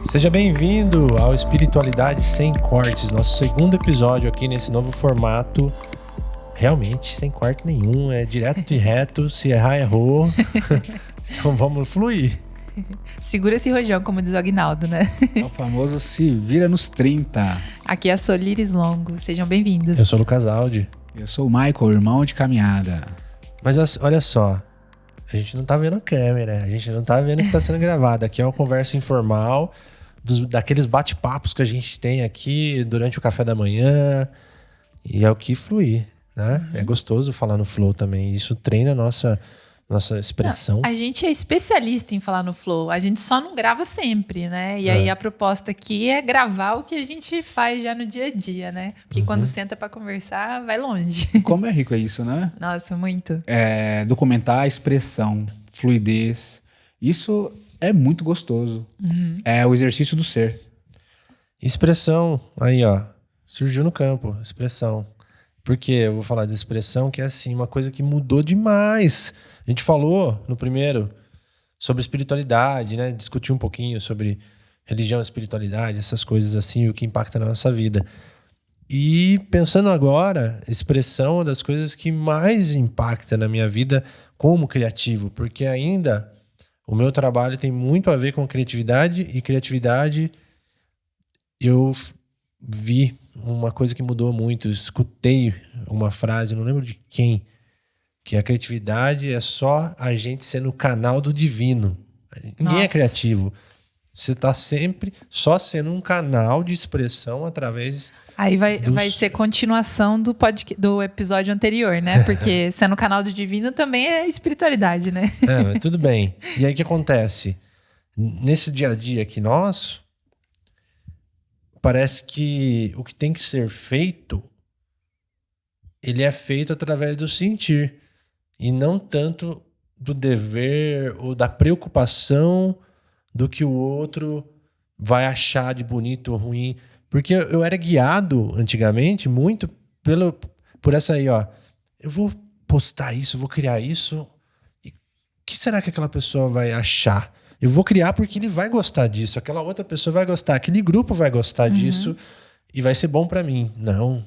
Seja bem-vindo ao Espiritualidade Sem Cortes, nosso segundo episódio aqui nesse novo formato. Realmente, sem corte nenhum, é direto e reto, se errar, errou. Então vamos fluir. Segura esse rojão, como diz o Aguinaldo, né? É o famoso se vira nos 30. Aqui é a Solires Longo, sejam bem-vindos. Eu sou o Lucas Aldi. Eu sou o Michael, irmão de caminhada. Mas olha só, a gente não tá vendo a câmera, a gente não tá vendo o que tá sendo gravado. Aqui é uma conversa informal, daqueles bate-papos que a gente tem aqui durante o café da manhã. E é o que fluir, né? É gostoso falar no flow também. Isso treina a nossa expressão. Não, a gente é especialista em falar no flow. A gente só não grava sempre, né? E aí a proposta aqui é gravar o que a gente faz já no dia a dia, né? Porque quando senta pra conversar, vai longe. Como é rico é isso, né? Nossa, muito. Documentar a expressão, fluidez. Isso é muito gostoso. É o exercício do ser. Expressão, aí ó, surgiu no campo, expressão. Por quê? Eu vou falar de expressão, que é assim, uma coisa que mudou demais. A gente falou no primeiro sobre espiritualidade, né? Discutiu um pouquinho sobre religião, espiritualidade, essas coisas assim, o que impacta na nossa vida. E pensando agora, expressão é uma das coisas que mais impacta na minha vida como criativo, porque ainda o meu trabalho tem muito a ver com criatividade, e criatividade eu vi uma coisa que mudou muito. Eu escutei uma frase, não lembro de quem, que a criatividade é só a gente sendo o canal do divino. Ninguém é criativo. Você está sempre só sendo um canal de expressão através... Aí vai ser continuação do episódio anterior, né? Porque sendo o canal do divino também é espiritualidade, né? Mas tudo bem. E aí o que acontece? Nesse dia a dia aqui nosso, parece que o que tem que ser feito, ele é feito através do sentir. E não tanto do dever ou da preocupação do que o outro vai achar de bonito ou ruim. Porque eu era guiado antigamente muito por essa aí, ó. Eu vou postar isso, eu vou criar isso. E o que será que aquela pessoa vai achar? Eu vou criar porque ele vai gostar disso. Aquela outra pessoa vai gostar. Aquele grupo vai gostar disso. E vai ser bom pra mim. Não.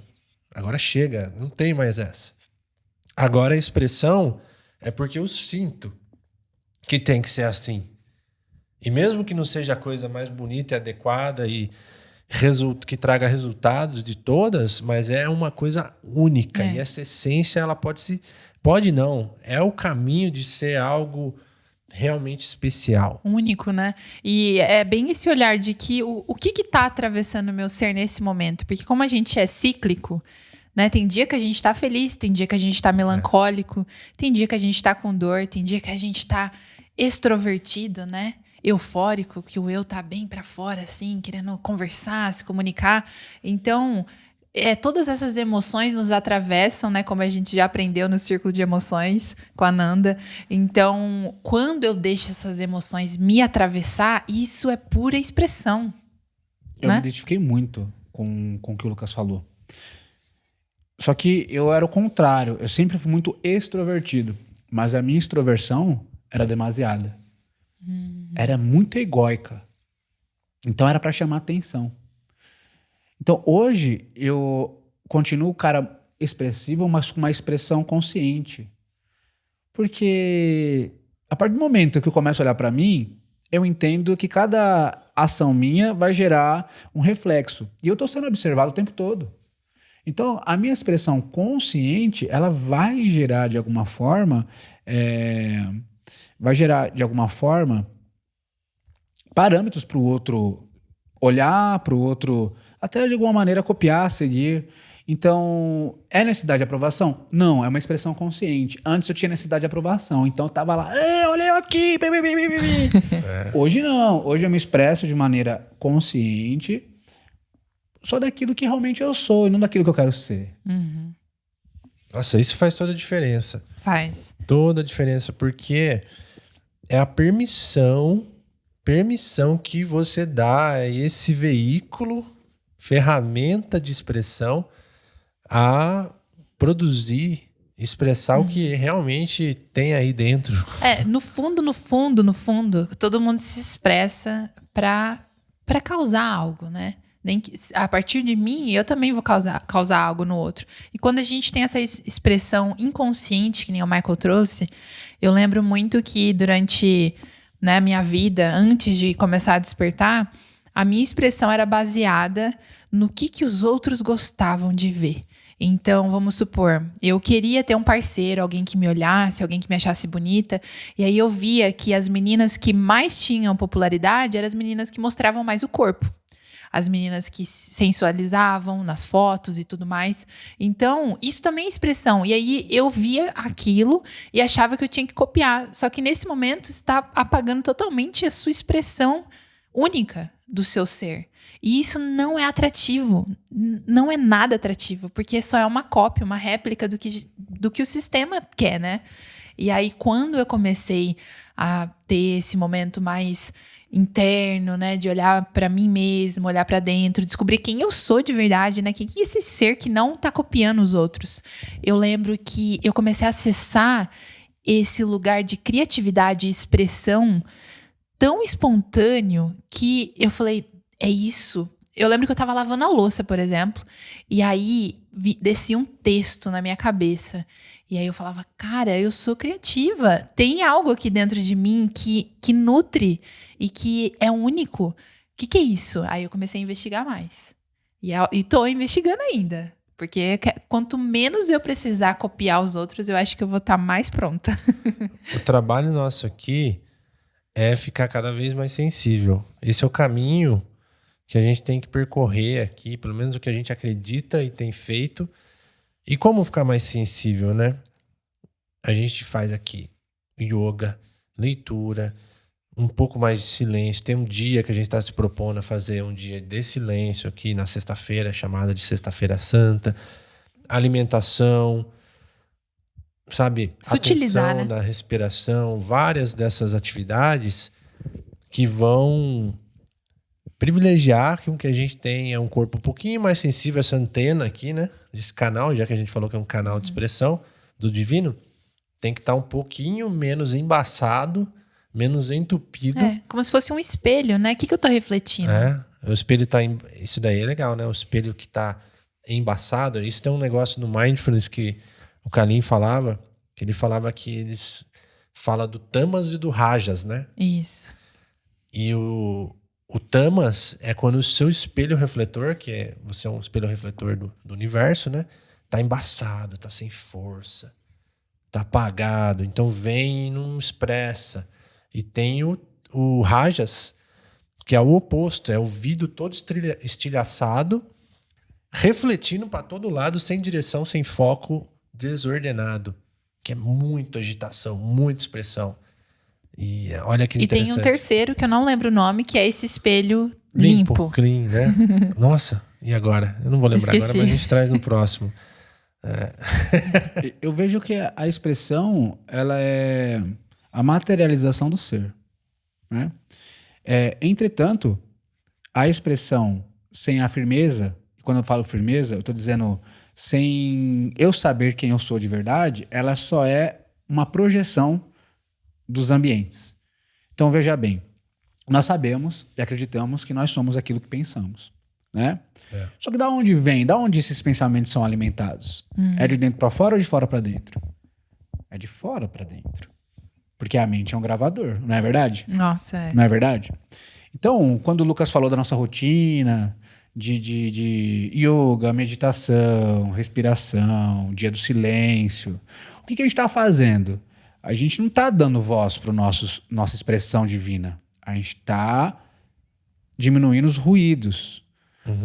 Agora chega. Não tem mais essa. Agora a expressão é porque eu sinto que tem que ser assim. E mesmo que não seja a coisa mais bonita e adequada e que traga resultados de todas, mas é uma coisa única. E essa essência, ela pode não. É o caminho de ser algo realmente especial. Único, né? E é bem esse olhar de que o que tá atravessando o meu ser nesse momento? Porque como a gente é cíclico, né? Tem dia que a gente tá feliz, tem dia que a gente tá melancólico, tem dia que a gente tá com dor, tem dia que a gente tá extrovertido, né? Eufórico, que o eu tá bem pra fora, assim, querendo conversar, se comunicar. Então, todas essas emoções nos atravessam, né? Como a gente já aprendeu no Círculo de Emoções com a Nanda. Então, quando eu deixo essas emoções me atravessar, isso é pura expressão. Eu me identifiquei muito com o que o Lucas falou. Só que eu era o contrário. Eu sempre fui muito extrovertido. Mas a minha extroversão era demasiada. Era muito egóica. Então era para chamar atenção. Então hoje eu continuo o cara expressivo, mas com uma expressão consciente. Porque a partir do momento que eu começo a olhar para mim, eu entendo que cada ação minha vai gerar um reflexo. E eu estou sendo observado o tempo todo. Então, a minha expressão consciente, ela vai gerar de alguma forma, parâmetros para o outro olhar, para o outro até de alguma maneira copiar, seguir. Então, é necessidade de aprovação? Não, é uma expressão consciente. Antes eu tinha necessidade de aprovação, então eu tava lá, olha eu aqui, Hoje não, hoje eu me expresso de maneira consciente, só daquilo que realmente eu sou e não daquilo que eu quero ser. Nossa, isso faz toda a diferença. Faz. Toda a diferença, porque é a permissão que você dá a esse veículo, ferramenta de expressão, a produzir, expressar o que realmente tem aí dentro. No fundo, todo mundo se expressa pra para causar algo, né? Nem que, a partir de mim, eu também vou causar algo no outro. E quando a gente tem essa expressão inconsciente, que nem o Michael trouxe, eu lembro muito que durante, né, a minha vida, antes de começar a despertar, a minha expressão era baseada no que os outros gostavam de ver. Então, vamos supor, eu queria ter um parceiro, alguém que me olhasse, alguém que me achasse bonita. E aí eu via que as meninas que mais tinham popularidade eram as meninas que mostravam mais o corpo. As meninas que sensualizavam nas fotos e tudo mais. Então, isso também é expressão. E aí eu via aquilo e achava que eu tinha que copiar. Só que nesse momento você está apagando totalmente a sua expressão única do seu ser. E isso não é atrativo. Não é nada atrativo, porque só é uma cópia, uma réplica do que o sistema quer, né? E aí, quando eu comecei a ter esse momento mais interno, né, de olhar para mim mesmo, olhar para dentro, descobrir quem eu sou de verdade, né, quem é esse ser que não tá copiando os outros. Eu lembro que eu comecei a acessar esse lugar de criatividade e expressão tão espontâneo que eu falei, é isso. Eu lembro que eu tava lavando a louça, por exemplo, e aí descia um texto na minha cabeça. E aí eu falava, cara, eu sou criativa. Tem algo aqui dentro de mim que nutre e que é único. O que é isso? Aí eu comecei a investigar mais. E tô investigando ainda. Porque quanto menos eu precisar copiar os outros, eu acho que eu vou estar mais pronta. O trabalho nosso aqui é ficar cada vez mais sensível. Esse é o caminho que a gente tem que percorrer aqui, pelo menos o que a gente acredita e tem feito. E como ficar mais sensível, né? A gente faz aqui yoga, leitura, um pouco mais de silêncio. Tem um dia que a gente está se propondo a fazer um dia de silêncio aqui na sexta-feira, chamada de Sexta-feira Santa. Alimentação, sabe? Sutilizar, atenção né? na respiração. Várias dessas atividades que vão privilegiar que a gente tenha um corpo um pouquinho mais sensível, essa antena aqui, né? Desse canal, já que a gente falou que é um canal de expressão do divino, tem que estar um pouquinho menos embaçado, menos entupido. É, como se fosse um espelho, né? O que eu tô refletindo? O espelho tá... Isso daí é legal, né? O espelho que tá embaçado. Isso tem um negócio no Mindfulness que o Kalim falava, que ele falava que eles falam do Tamas e do Rajas, né? Isso. E o Tamas é quando o seu espelho refletor, você é um espelho refletor do universo, né? Tá embaçado, tá sem força, tá apagado. Então vem e não expressa. E tem o Rajas, que é o oposto, é o vidro todo estilhaçado, refletindo para todo lado, sem direção, sem foco, desordenado. Que é muita agitação, muita expressão. E olha que interessante. E tem um terceiro, que eu não lembro o nome, que é esse espelho limpo. Clean, né? Nossa, e agora? Eu não vou lembrar agora, mas a gente traz no próximo. Eu vejo que a expressão, ela é a materialização do ser, né? Entretanto, a expressão sem a firmeza, quando eu falo firmeza, eu estou dizendo sem eu saber quem eu sou de verdade, ela só é uma projeção dos ambientes. Então, veja bem, nós sabemos e acreditamos que nós somos aquilo que pensamos, né? Só que da onde vem? Da onde esses pensamentos são alimentados? É de dentro para fora ou de fora para dentro? É de fora para dentro. Porque a mente é um gravador, não é verdade? Nossa, é. Não é verdade? Então, quando o Lucas falou da nossa rotina de yoga, meditação, respiração, dia do silêncio, o que a gente está fazendo? A gente não está dando voz para nossa expressão divina. A gente está diminuindo os ruídos.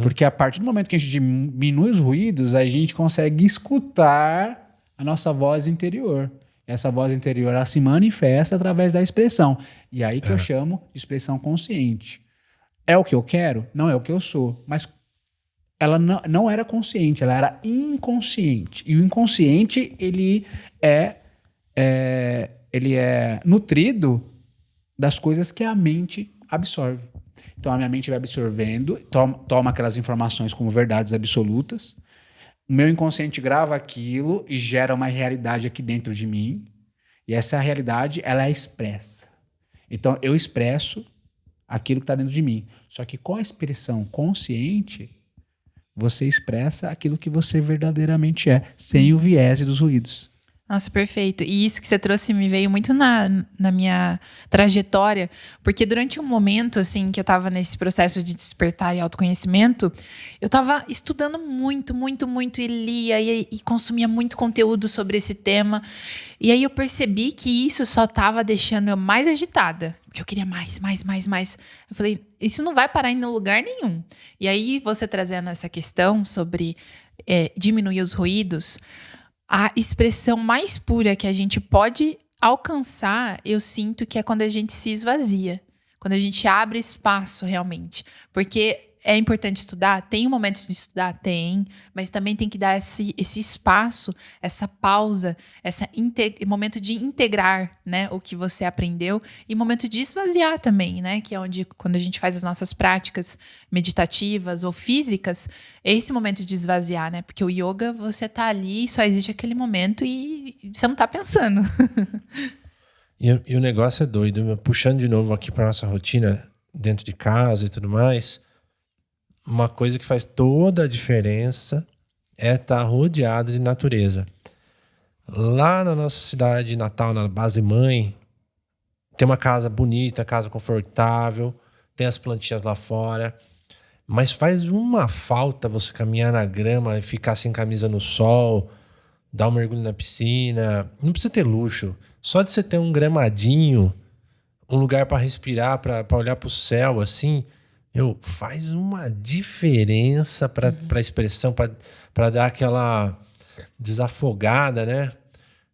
Porque a partir do momento que a gente diminui os ruídos, a gente consegue escutar a nossa voz interior. Essa voz interior, ela se manifesta através da expressão. E aí que eu chamo de expressão consciente. É o que eu quero? Não é o que eu sou. Mas ela não era consciente, ela era inconsciente. E o inconsciente, ele é nutrido das coisas que a mente absorve. Então a minha mente vai absorvendo, toma aquelas informações como verdades absolutas. O meu inconsciente grava aquilo e gera uma realidade aqui dentro de mim. E essa realidade, ela é expressa. Então eu expresso aquilo que está dentro de mim. Só que com a expressão consciente, você expressa aquilo que você verdadeiramente é, sem o viés dos ruídos. Nossa, perfeito. E isso que você trouxe me veio muito na minha trajetória, porque durante um momento, assim, que eu tava nesse processo de despertar e autoconhecimento, eu tava estudando muito, muito, muito, e lia e consumia muito conteúdo sobre esse tema. E aí eu percebi que isso só tava deixando eu mais agitada, porque eu queria mais. Eu falei, isso não vai parar em lugar nenhum. E aí você trazendo essa questão sobre diminuir os ruídos, a expressão mais pura que a gente pode alcançar, eu sinto que é quando a gente se esvazia. Quando a gente abre espaço realmente. Porque é importante estudar? Tem momentos de estudar? Tem. Mas também tem que dar esse espaço, essa pausa, esse momento de integrar, né, o que você aprendeu. E momento de esvaziar também, né? Que é onde, quando a gente faz as nossas práticas meditativas ou físicas, é esse momento de esvaziar, né? Porque o yoga, você tá ali, só existe aquele momento e você não tá pensando. E o negócio é doido. Puxando de novo aqui para nossa rotina dentro de casa e tudo mais, uma coisa que faz toda a diferença é estar rodeado de natureza. Lá na nossa cidade natal, na base mãe, tem uma casa bonita, casa confortável, tem as plantinhas lá fora, mas faz uma falta você caminhar na grama e ficar sem camisa no sol, dar um mergulho na piscina. Não precisa ter luxo, só de você ter um gramadinho, um lugar para respirar, para olhar para o céu assim, faz uma diferença para a expressão, para dar aquela desafogada, né?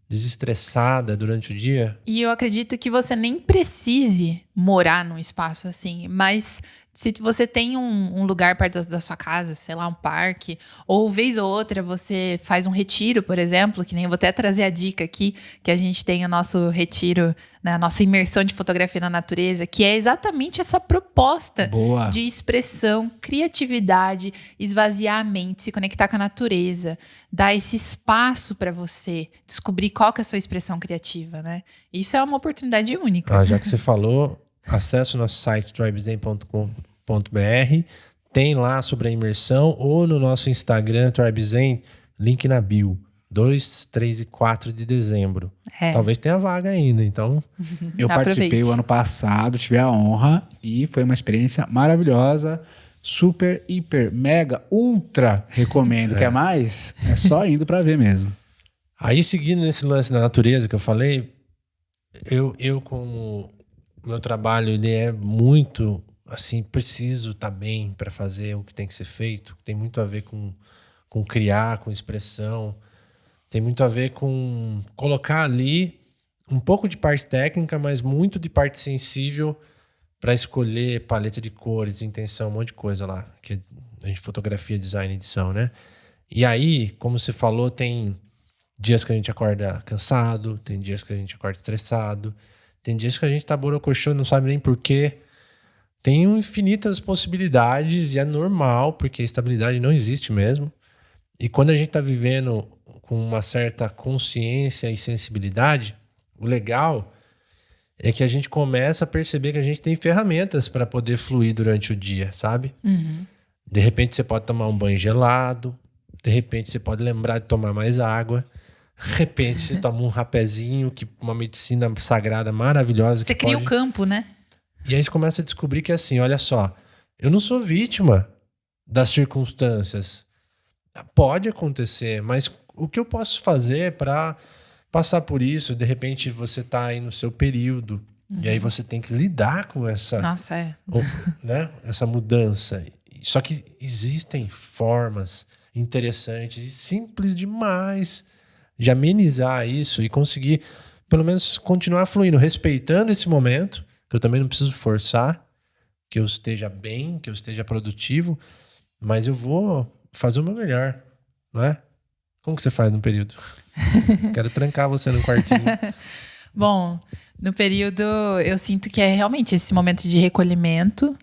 Desestressada durante o dia. E eu acredito que você nem precise morar num espaço assim, mas se você tem um lugar perto da sua casa, sei lá, um parque, ou vez ou outra você faz um retiro, por exemplo, que nem eu vou até trazer a dica aqui, que a gente tem o nosso retiro, né, a nossa imersão de fotografia na natureza, que é exatamente essa proposta de expressão, criatividade, esvaziar a mente, se conectar com a natureza, dar esse espaço para você descobrir qual que é a sua expressão criativa, né? Isso é uma oportunidade única. Já que você falou, acesse o nosso site tribezen.com.br, tem lá sobre a imersão, ou no nosso Instagram, Tribezen, link na bio, 2, 3 e 4 de dezembro. Talvez tenha vaga ainda, então... Eu participei o ano passado, tive a honra, e foi uma experiência maravilhosa, super, hiper, mega, ultra recomendo. Quer mais? É só indo pra ver mesmo. Aí, seguindo nesse lance da natureza que eu falei, eu como meu trabalho, ele é muito, assim, preciso estar bem para fazer o que tem que ser feito. Tem muito a ver com criar, com expressão. Tem muito a ver com colocar ali um pouco de parte técnica, mas muito de parte sensível para escolher paleta de cores, intenção, um monte de coisa lá. Que a gente fotografia, design, edição, né? E aí, como você falou, tem dias que a gente acorda cansado, tem dias que a gente acorda estressado, tem dias que a gente tá borocochô, não sabe nem porquê. Tem infinitas possibilidades e é normal, porque a estabilidade não existe mesmo. E quando a gente tá vivendo com uma certa consciência e sensibilidade, o legal é que a gente começa a perceber que a gente tem ferramentas para poder fluir durante o dia, sabe? Uhum. De repente você pode tomar um banho gelado, de repente você pode lembrar de tomar mais água, de repente você toma um rapézinho, uma medicina sagrada maravilhosa. Você cria o campo, né? E aí você começa a descobrir que assim, olha só, eu não sou vítima das circunstâncias. Pode acontecer, mas o que eu posso fazer para passar por isso? De repente você tá aí no seu período, e aí você tem que lidar com essa, né, essa mudança. Só que existem formas interessantes e simples demais de amenizar isso e conseguir, pelo menos, continuar fluindo, respeitando esse momento, que eu também não preciso forçar, que eu esteja bem, que eu esteja produtivo, mas eu vou fazer o meu melhor, não é? Como que você faz no período? Quero trancar você no quartinho. Bom, no período eu sinto que é realmente esse momento de recolhimento,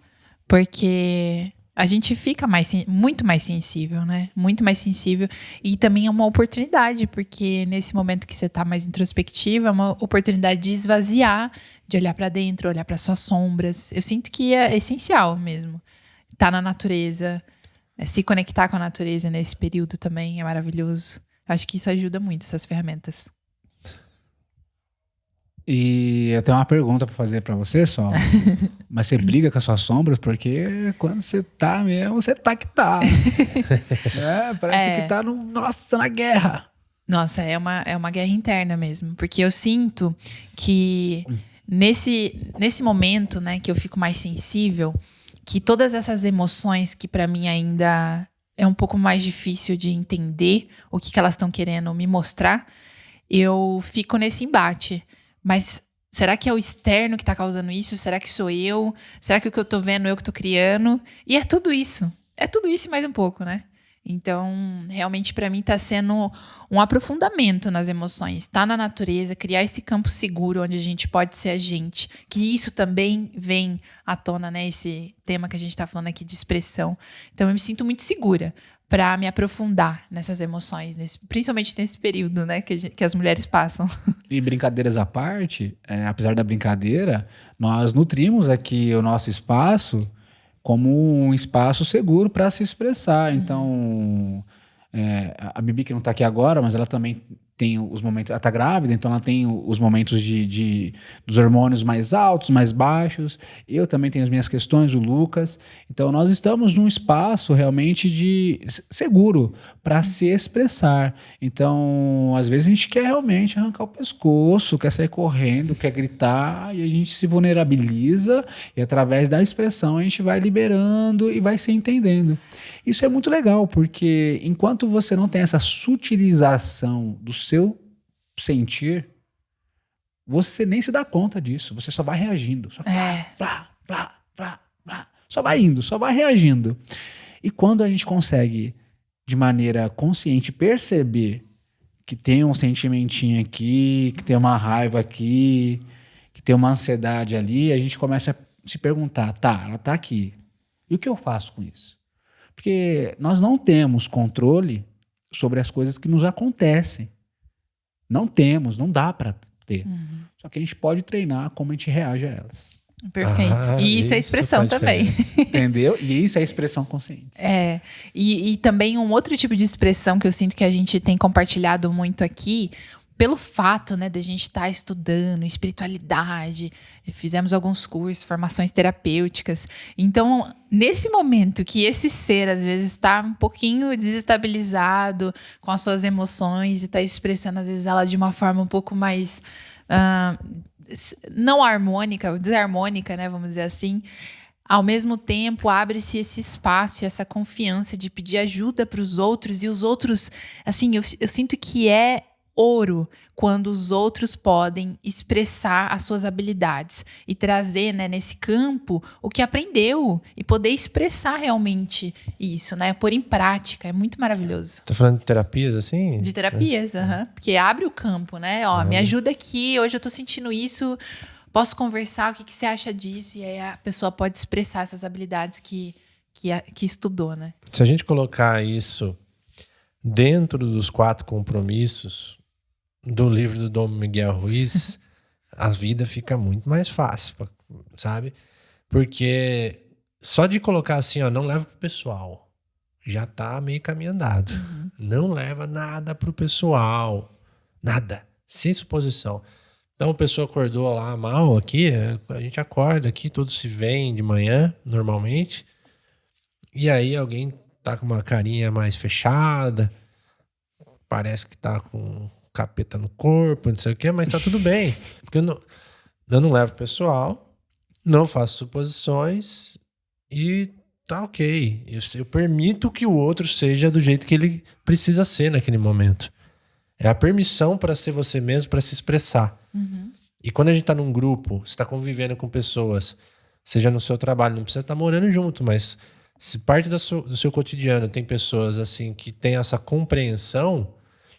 porque a gente fica muito mais sensível, né? Muito mais sensível. E também é uma oportunidade, porque nesse momento que você tá mais introspectiva, é uma oportunidade de esvaziar, de olhar para dentro, olhar para suas sombras. Eu sinto que é essencial mesmo. Tá na natureza, se conectar com a natureza nesse período também é maravilhoso. Acho que isso ajuda muito, essas ferramentas. E eu tenho uma pergunta pra fazer pra você só. Mas você briga com as suas sombras? Porque quando você tá mesmo, você tá que tá. Parece que tá na guerra. Nossa, é uma guerra interna mesmo. Porque eu sinto que nesse momento, né, que eu fico mais sensível, que todas essas emoções que pra mim ainda é um pouco mais difícil de entender o que elas estão querendo me mostrar, eu fico nesse embate. Mas será que é o externo que tá causando isso? Será que sou eu? Será que o que eu tô vendo é eu que tô criando? E é tudo isso. É tudo isso e mais um pouco, né? Então, realmente, pra mim, tá sendo um aprofundamento nas emoções. Tá na natureza, criar esse campo seguro onde a gente pode ser a gente. Que isso também vem à tona, né? Esse tema que a gente tá falando aqui de expressão. Então, eu me sinto muito segura para me aprofundar nessas emoções, principalmente nesse período, né, que as mulheres passam. E brincadeiras à parte, apesar da brincadeira, nós nutrimos aqui o nosso espaço como um espaço seguro para se expressar. Então, a Bibi, que não está aqui agora, mas ela também tem os momentos... Ela está grávida, então ela tem os momentos dos hormônios mais altos, mais baixos. Eu também tenho as minhas questões, o Lucas. Então, nós estamos num espaço realmente seguro para se expressar. Então, às vezes a gente quer realmente arrancar o pescoço, quer sair correndo, quer gritar, e a gente se vulnerabiliza e através da expressão a gente vai liberando e vai se entendendo. Isso é muito legal, porque enquanto você não tem essa sutilização do seu sentir, você nem se dá conta disso. Você só vai reagindo. Só só vai indo, só vai reagindo. E quando a gente consegue, de maneira consciente, perceber que tem um sentimentinho aqui, que tem uma raiva aqui, que tem uma ansiedade ali, a gente começa a se perguntar, tá, ela tá aqui. E o que eu faço com isso? Porque nós não temos controle sobre as coisas que nos acontecem. Não temos, não dá para ter. Só que a gente pode treinar como a gente reage a elas. Perfeito. E isso é expressão também. Entendeu? E isso é expressão consciente. E também um outro tipo de expressão que eu sinto que a gente tem compartilhado muito aqui, pelo fato, né, de a gente estar estudando espiritualidade, fizemos alguns cursos, formações terapêuticas. Então, nesse momento que esse ser, às vezes, está um pouquinho desestabilizado com as suas emoções e está expressando, às vezes, ela de uma forma um pouco mais não harmônica, desarmônica, né, vamos dizer assim. Ao mesmo tempo, abre-se esse espaço e essa confiança de pedir ajuda para os outros. E os outros, assim, eu sinto que é ouro quando os outros podem expressar as suas habilidades e trazer, né, nesse campo o que aprendeu e poder expressar realmente isso, né, pôr em prática. É muito maravilhoso. Tá falando de terapias assim? De terapias, porque abre o campo, né? Ó, me ajuda aqui, hoje eu tô sentindo isso, posso conversar, o que você acha disso? E aí a pessoa pode expressar essas habilidades que estudou, né? Se a gente colocar isso dentro dos 4 compromissos do livro do Dom Miguel Ruiz, a vida fica muito mais fácil, sabe? Porque só de colocar assim, ó, não leva pro pessoal, já tá meio caminho andado. Não leva nada pro pessoal. Nada. Sem suposição. Então a pessoa acordou lá mal aqui, a gente acorda aqui, todos se veem de manhã, normalmente, e aí alguém tá com uma carinha mais fechada, parece que tá com capeta no corpo, não sei o que, mas tá tudo bem. Porque eu não levo pessoal, não faço suposições e tá ok. Eu permito que o outro seja do jeito que ele precisa ser naquele momento. É a permissão para ser você mesmo, para se expressar. E quando a gente tá num grupo, você tá convivendo com pessoas, seja no seu trabalho, não precisa estar morando junto, mas se parte do seu cotidiano tem pessoas assim que tem essa compreensão,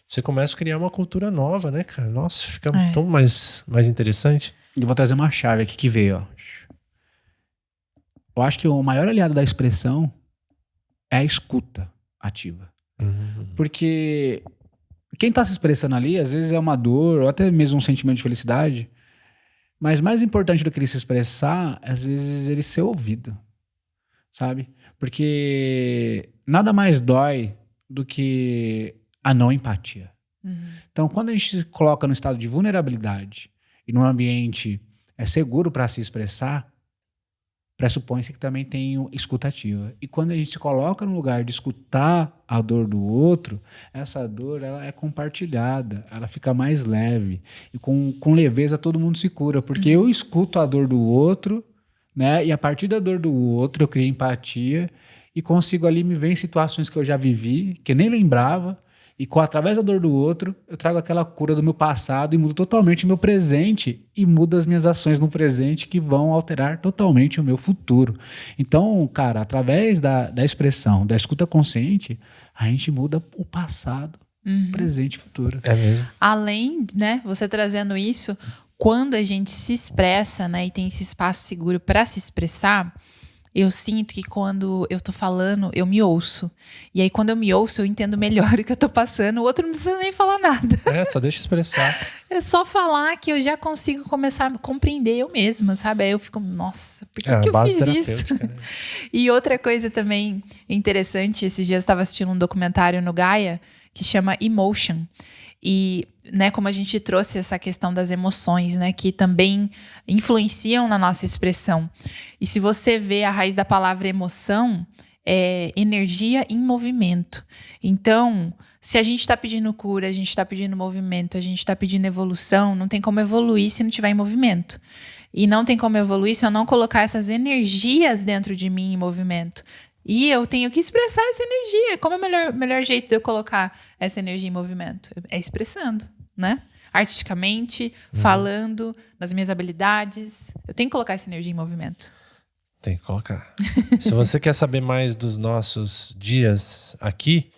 você começa a criar uma cultura nova, né, cara? Nossa, fica tão mais interessante. Eu vou trazer uma chave aqui que veio, ó. Eu acho que o maior aliado da expressão é a escuta ativa. Porque quem tá se expressando ali, às vezes é uma dor, ou até mesmo um sentimento de felicidade, mas mais importante do que ele se expressar, às vezes ele ser ouvido, sabe? Porque nada mais dói do que a não empatia. Então, quando a gente se coloca no estado de vulnerabilidade e num ambiente seguro para se expressar, pressupõe-se que também tem escuta ativa. E quando a gente se coloca no lugar de escutar a dor do outro, essa dor ela é compartilhada, ela fica mais leve. E com leveza todo mundo se cura, porque eu escuto a dor do outro, né? E a partir da dor do outro eu crio empatia e consigo ali me ver em situações que eu já vivi, que eu nem lembrava, e através da dor do outro, eu trago aquela cura do meu passado e mudo totalmente o meu presente e mudo as minhas ações no presente que vão alterar totalmente o meu futuro. Então, cara, através da expressão, da escuta consciente, a gente muda o passado, presente e futuro. É mesmo. Além, né, você trazendo isso, quando a gente se expressa, né, e tem esse espaço seguro para se expressar, eu sinto que quando eu tô falando, eu me ouço. E aí, quando eu me ouço, eu entendo melhor o que eu tô passando. O outro não precisa nem falar nada. Só deixa expressar. É só falar que eu já consigo começar a compreender eu mesma, sabe? Aí eu fico, nossa, por que eu fiz isso? Né? E outra coisa também interessante, esses dias eu estava assistindo um documentário no Gaia que chama Emotion. E, né, como a gente trouxe essa questão das emoções, né, que também influenciam na nossa expressão. E se você vê a raiz da palavra emoção, é energia em movimento. Então, se a gente está pedindo cura, a gente está pedindo movimento, a gente está pedindo evolução, não tem como evoluir se não tiver em movimento. E não tem como evoluir se eu não colocar essas energias dentro de mim em movimento. E eu tenho que expressar essa energia. Como é o melhor jeito de eu colocar essa energia em movimento? É expressando, né? Artisticamente, falando, nas minhas habilidades. Eu tenho que colocar essa energia em movimento. Tem que colocar. Se você quer saber mais dos nossos dias aqui,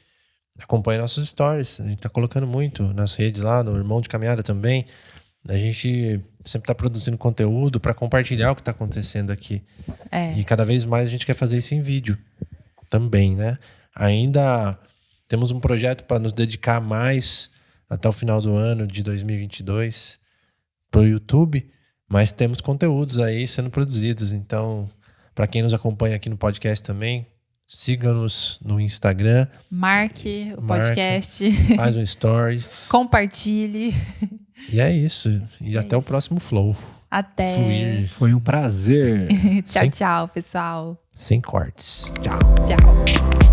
acompanhe nossos stories. A gente tá colocando muito nas redes lá, no Irmão de Caminhada também. A gente sempre tá produzindo conteúdo para compartilhar o que tá acontecendo aqui. E cada vez mais a gente quer fazer isso em vídeo também, né? Ainda temos um projeto para nos dedicar mais até o final do ano de 2022 pro YouTube, mas temos conteúdos aí sendo produzidos. Então, para quem nos acompanha aqui no podcast também, siga-nos no Instagram. Marque o podcast. Faz um stories. Compartilhe. E é isso. E até o próximo Flow. Até. Fluir. Foi um prazer. Tchau, tchau, pessoal. Sem cortes. Tchau. Tchau.